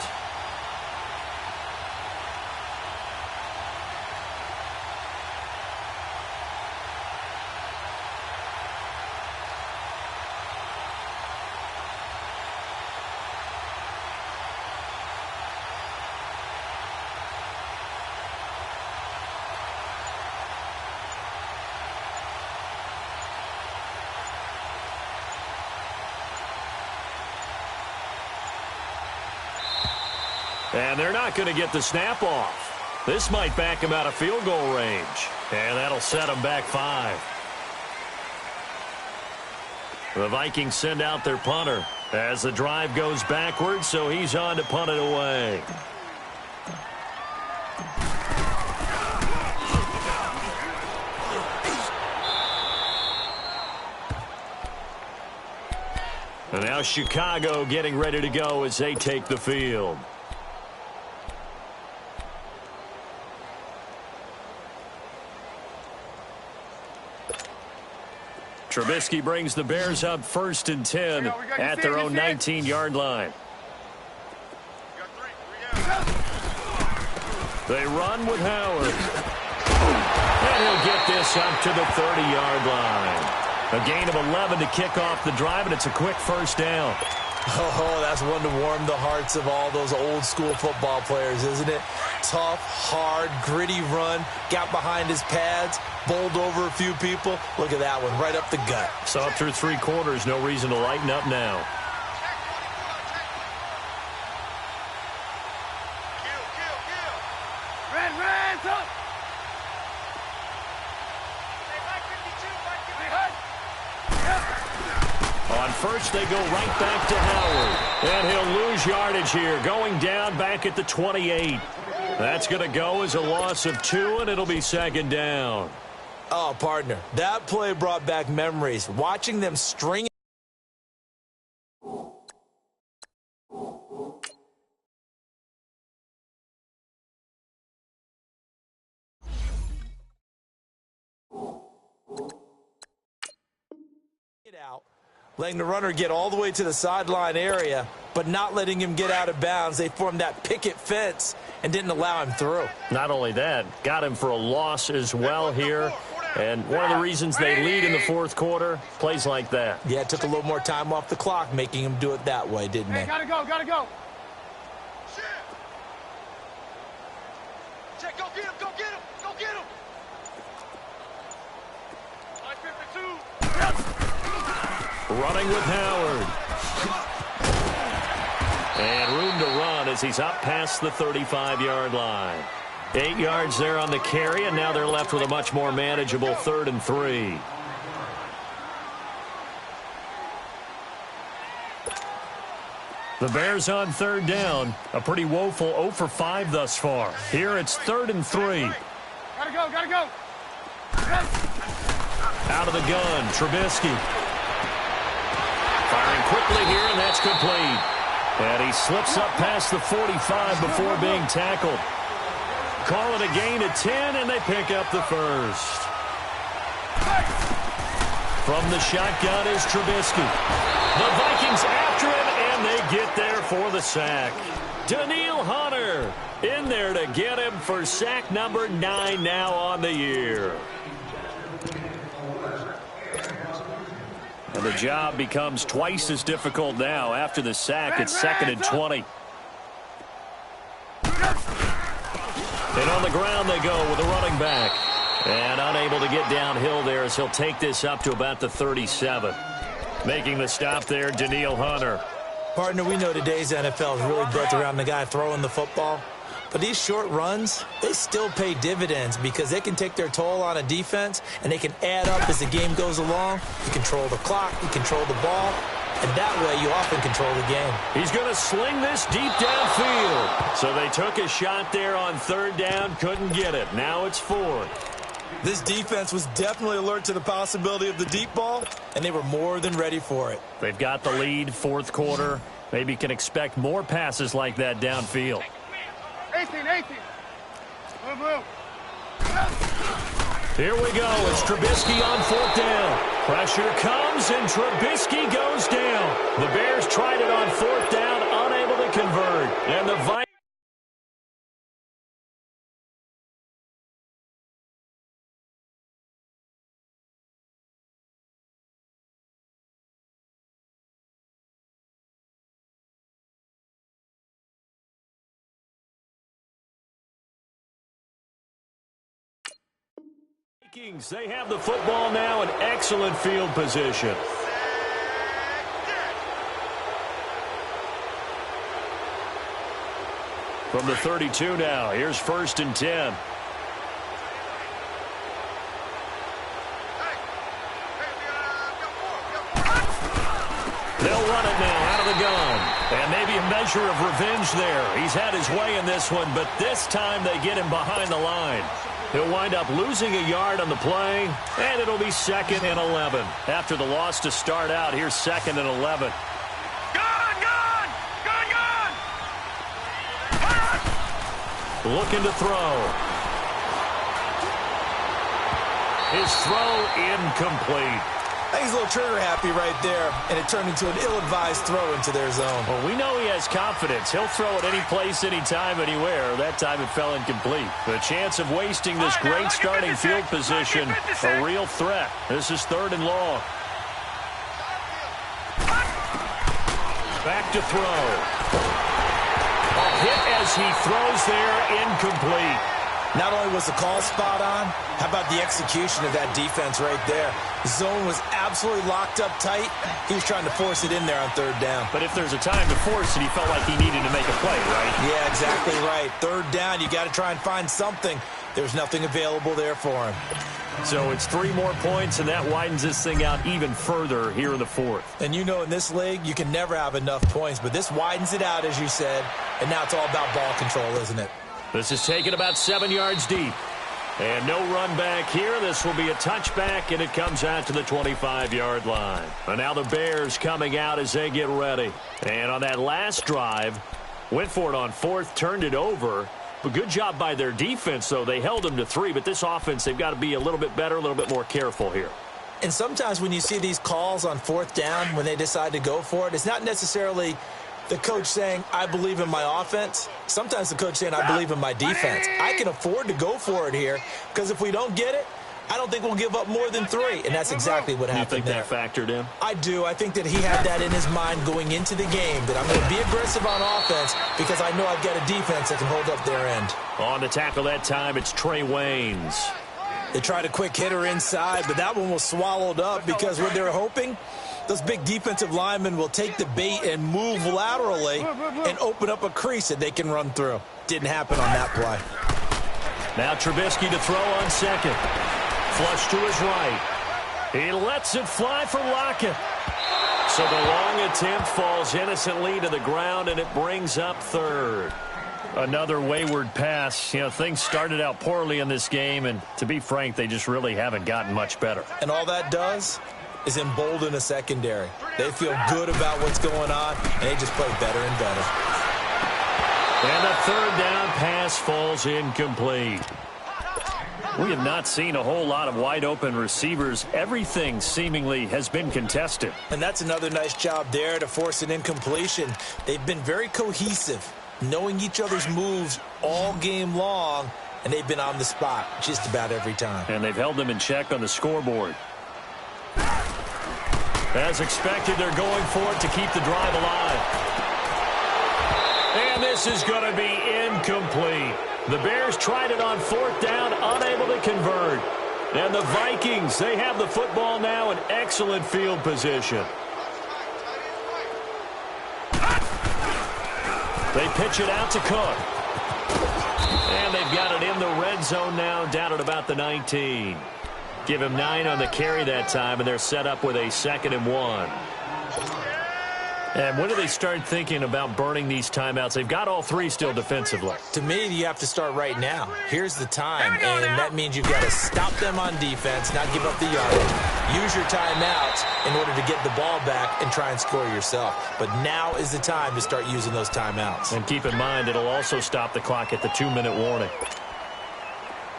And they're not going to get the snap off. This might back him out of field goal range. And that'll set him back 5. The Vikings send out their punter as the drive goes backwards, so he's on to punt it away. And now Chicago getting ready to go as they take the field. Trubisky brings the Bears up first and 10 at their own 19-yard line. They run with Howard. And he'll get this up to the 30-yard line. A gain of 11 to kick off the drive, and it's a quick first down. Oh, that's one to warm the hearts of all those old-school football players, isn't it? Tough, hard, gritty run, got behind his pads, bowled over a few people. Look at that one, right up the gut. So up through 3 quarters, no reason to lighten up now. Ran, son. On first, they go right back to Howard. And he'll lose yardage here, going down back at the 28. That's going to go as a loss of 2, and it'll be second down. Oh, partner, that play brought back memories. Watching them string it out, letting the runner get all the way to the sideline area, but not letting him get out of bounds. They formed that picket fence and didn't allow him through. Not only that, got him for a loss as well here. And one of the reasons they lead in the fourth quarter, plays like that. Yeah, it took a little more time off the clock, making him do it that way, didn't they? Gotta go. Check, go get him. Line 52. Running with Howard. And room to run as he's up past the 35-yard line. 8 yards there on the carry, and now they're left with a much more manageable 3rd and 3. The Bears on 3rd down. A pretty woeful 0 for 5 thus far. Here it's 3rd and 3. Gotta go. Out of the gun, Trubisky. Firing quickly here, and that's complete. And he slips up past the 45 before being tackled. Call it a gain of 10, and they pick up the first. From the shotgun is Trubisky. The Vikings after him, and they get there for the sack. Danielle Hunter in there to get him for sack number 9 now on the year. And the job becomes twice as difficult now after the sack. It's 2nd and 20. And on the ground they go with a running back. And unable to get downhill there as he'll take this up to about the 37. Making the stop there, Danielle Hunter. Partner, we know today's NFL is really built around the guy throwing the football. But these short runs, they still pay dividends because they can take their toll on a defense, and they can add up as the game goes along. You control the clock, you control the ball, and that way you often control the game. He's going to sling this deep downfield. So they took a shot there on third down, couldn't get it. Now it's fourth. This defense was definitely alert to the possibility of the deep ball, and they were more than ready for it. They've got the lead, fourth quarter. Maybe can expect more passes like that downfield. 18. Move, move. Here we go. It's Trubisky on fourth down. Pressure comes, and Trubisky goes down. The Bears tried it on fourth down, unable to convert. And the Vikings. They have the football now in excellent field position. From the 32 now, here's 1st and 10. They'll run it now out of the gun. And maybe a measure of revenge there. He's had his way in this one, but this time they get him behind the line. He'll wind up losing a yard on the play, and it'll be 2nd and 11. After the loss to start out, here's 2nd and 11. Gun! Looking to throw. His throw incomplete. I think he's a little trigger happy right there, and it turned into an ill-advised throw into their zone. Well, we know he has confidence. He'll throw it any place, anytime, anywhere. That time it fell incomplete. The chance of wasting this great starting field position, a real threat. This is 3rd and long. Back to throw. A hit as he throws there, incomplete. Not only was the call spot on, how about the execution of that defense right there? The zone was absolutely locked up tight. He was trying to force it in there on 3rd down. But if there's a time to force it, he felt like he needed to make a play, right? Yeah, exactly right. 3rd down, you got to try and find something. There's nothing available there for him. So it's 3 more points, and that widens this thing out even further here in the 4th. And you know in this league, you can never have enough points, but this widens it out, as you said, and now it's all about ball control, isn't it? This is taken about 7 yards deep. And no run back here. This will be a touchback, and it comes out to the 25-yard line. And now the Bears coming out as they get ready. And on that last drive, went for it on 4th, turned it over. But good job by their defense, though. They held them to 3, but this offense, they've got to be a little bit better, a little bit more careful here. And sometimes when you see these calls on 4th down, when they decide to go for it, it's not necessarily the coach saying, I believe in my offense. Sometimes the coach saying, I believe in my defense. I can afford to go for it here because if we don't get it, I don't think we'll give up more than 3. And that's exactly what happened there. You think that factored in? I do. I think that he had that in his mind going into the game, that I'm going to be aggressive on offense because I know I've got a defense that can hold up their end. On to tackle that time, it's Trey Waynes. They tried a quick hitter inside, but that one was swallowed up because what they were hoping, those big defensive linemen will take the bait and move laterally and open up a crease that they can run through. Didn't happen on that play. Now Trubisky to throw on 2nd. Flush to his right. He lets it fly for Lockett. So the long attempt falls innocently to the ground, and it brings up 3rd. Another wayward pass. You know, things started out poorly in this game, and to be frank, they just really haven't gotten much better. And all that does is embolden a secondary. They feel good about what's going on, and they just play better and better. And the 3rd down pass falls incomplete. We have not seen a whole lot of wide-open receivers. Everything seemingly has been contested. And that's another nice job there to force an incompletion. They've been very cohesive, knowing each other's moves all game long, and they've been on the spot just about every time. And they've held them in check on the scoreboard. As expected, they're going for it to keep the drive alive. And this is going to be incomplete. The Bears tried it on 4th down, unable to convert. And the Vikings, they have the football now in excellent field position. They pitch it out to Cook. zone now, down at about the 19. Give him 9 on the carry that time, and they're set up with a 2nd and 1. And when do they start thinking about burning these timeouts? They've got all 3 still defensively. To me, you have to start right now. Here's the time, and that means you've got to stop them on defense, not give up the yardage. Use your timeouts in order to get the ball back and try and score yourself. But now is the time to start using those timeouts. And keep in mind, it'll also stop the clock at the 2-minute warning.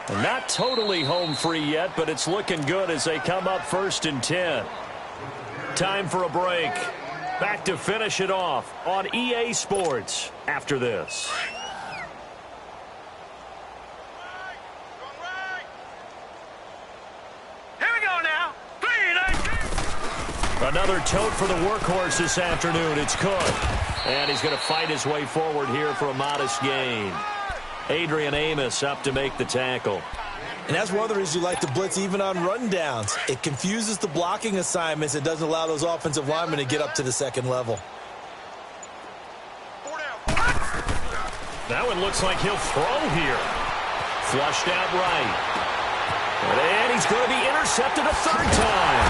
And not totally home free yet, but it's looking good as they come up 1st and 10. Time for a break. Back to finish it off on EA Sports after this. Here we go now. 3, 19. Another tote for the workhorse this afternoon. It's Cook. And he's going to fight his way forward here for a modest gain. Adrian Amos up to make the tackle. And that's one of the reasons you like to blitz even on rundowns. It confuses the blocking assignments. It doesn't allow those offensive linemen to get up to the 2nd level. That one looks like he'll throw here. Flushed out right. And he's going to be intercepted a 3rd time.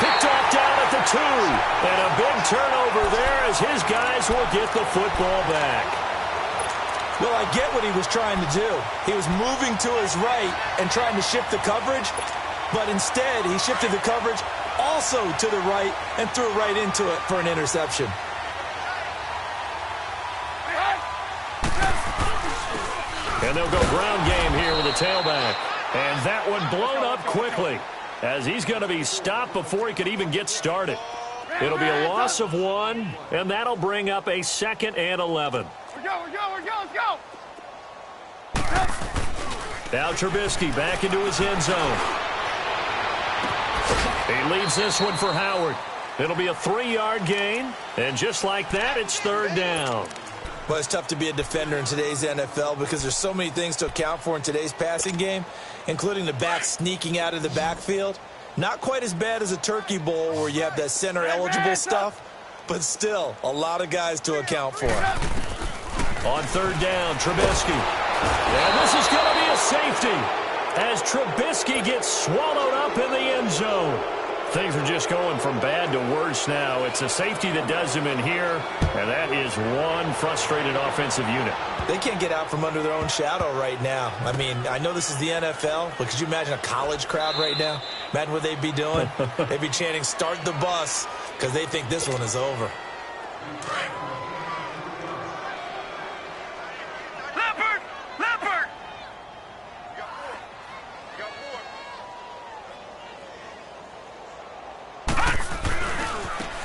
Picked off down at the 2. And a big turnover there as his guys will get the football back. Well, I get what he was trying to do. He was moving to his right and trying to shift the coverage, but instead he shifted the coverage also to the right and threw right into it for an interception. And they'll go ground game here with a tailback. And that one blown up quickly as he's going to be stopped before he could even get started. It'll be a loss of 1, and that'll bring up a 2nd and 11. We're go, let's go. Now Trubisky back into his end zone. He leaves this one for Howard. It'll be a 3-yard gain, and just like that, it's 3rd down. Well, it's tough to be a defender in today's NFL because there's so many things to account for in today's passing game, including the back sneaking out of the backfield. Not quite as bad as a Turkey Bowl where you have that center-eligible stuff, but still a lot of guys to account for. On 3rd down, Trubisky. And this is going to be a safety as Trubisky gets swallowed up in the end zone. Things are just going from bad to worse now. It's a safety that does him in here, and that is one frustrated offensive unit. They can't get out from under their own shadow right now. I mean, I know this is the NFL, but could you imagine a college crowd right now? Imagine what they'd be doing. They'd be chanting, "Start the bus," because they think this one is over.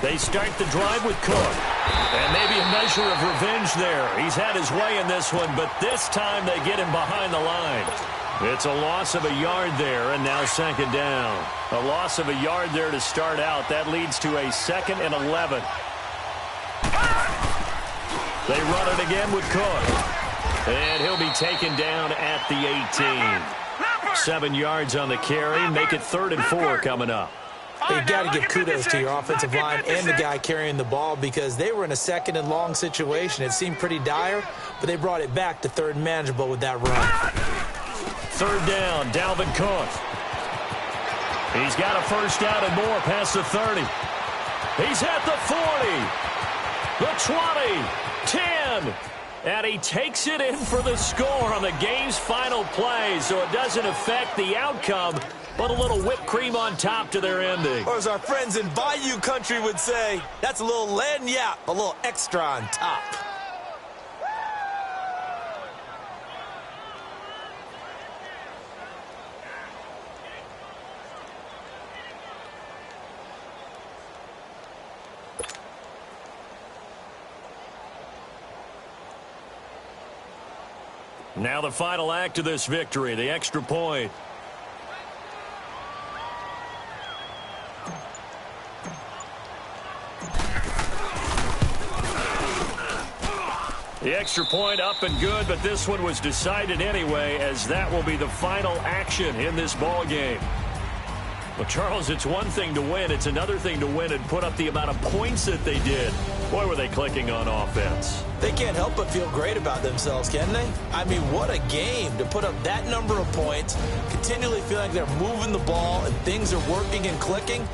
They start the drive with Cook. And maybe a measure of revenge there. He's had his way in this one, but this time they get him behind the line. It's a loss of a yard there, and now 2nd down. A loss of a yard there to start out. That leads to a 2nd and 11. They run it again with Cook. And he'll be taken down at the 18. 7 yards on the carry. Make it 3rd and 4 coming up. You've got to give kudos to your offensive line and the guy carrying the ball because they were in a 2nd and long situation. It seemed pretty dire, but they brought it back to 3rd and manageable with that run. 3rd down, Dalvin Cook. He's got a 1st down and more past the 30. He's at the 40, the 20, 10. And he takes it in for the score on the game's final play, so it doesn't affect the outcome, but a little whipped cream on top to their ending. Or as our friends in Bayou Country would say, that's a little lagniappe, a little extra on top. Now the final act of this victory, the extra point. The extra point up and good, but this one was decided anyway, as that will be the final action in this ball game. Well, Charles, it's one thing to win. It's another thing to win and put up the amount of points that they did. Boy, were they clicking on offense. They can't help but feel great about themselves, can they? I mean, what a game to put up that number of points, continually feel like they're moving the ball and things are working and clicking.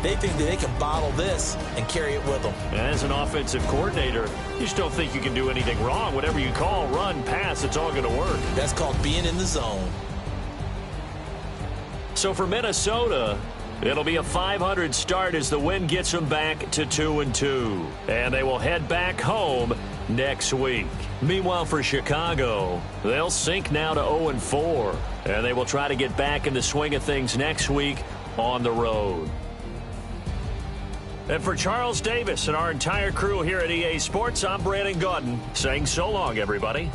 They think that they can bottle this and carry it with them. As an offensive coordinator, you just don't think you can do anything wrong. Whatever you call, run, pass, it's all going to work. That's called being in the zone. So for Minnesota, it'll be a .500 start as the win gets them back to 2-2. And they will head back home next week. Meanwhile, for Chicago, they'll sink now to 0-4. And they will try to get back in the swing of things next week on the road. And for Charles Davis and our entire crew here at EA Sports, I'm Brandon Gaudin saying so long, everybody.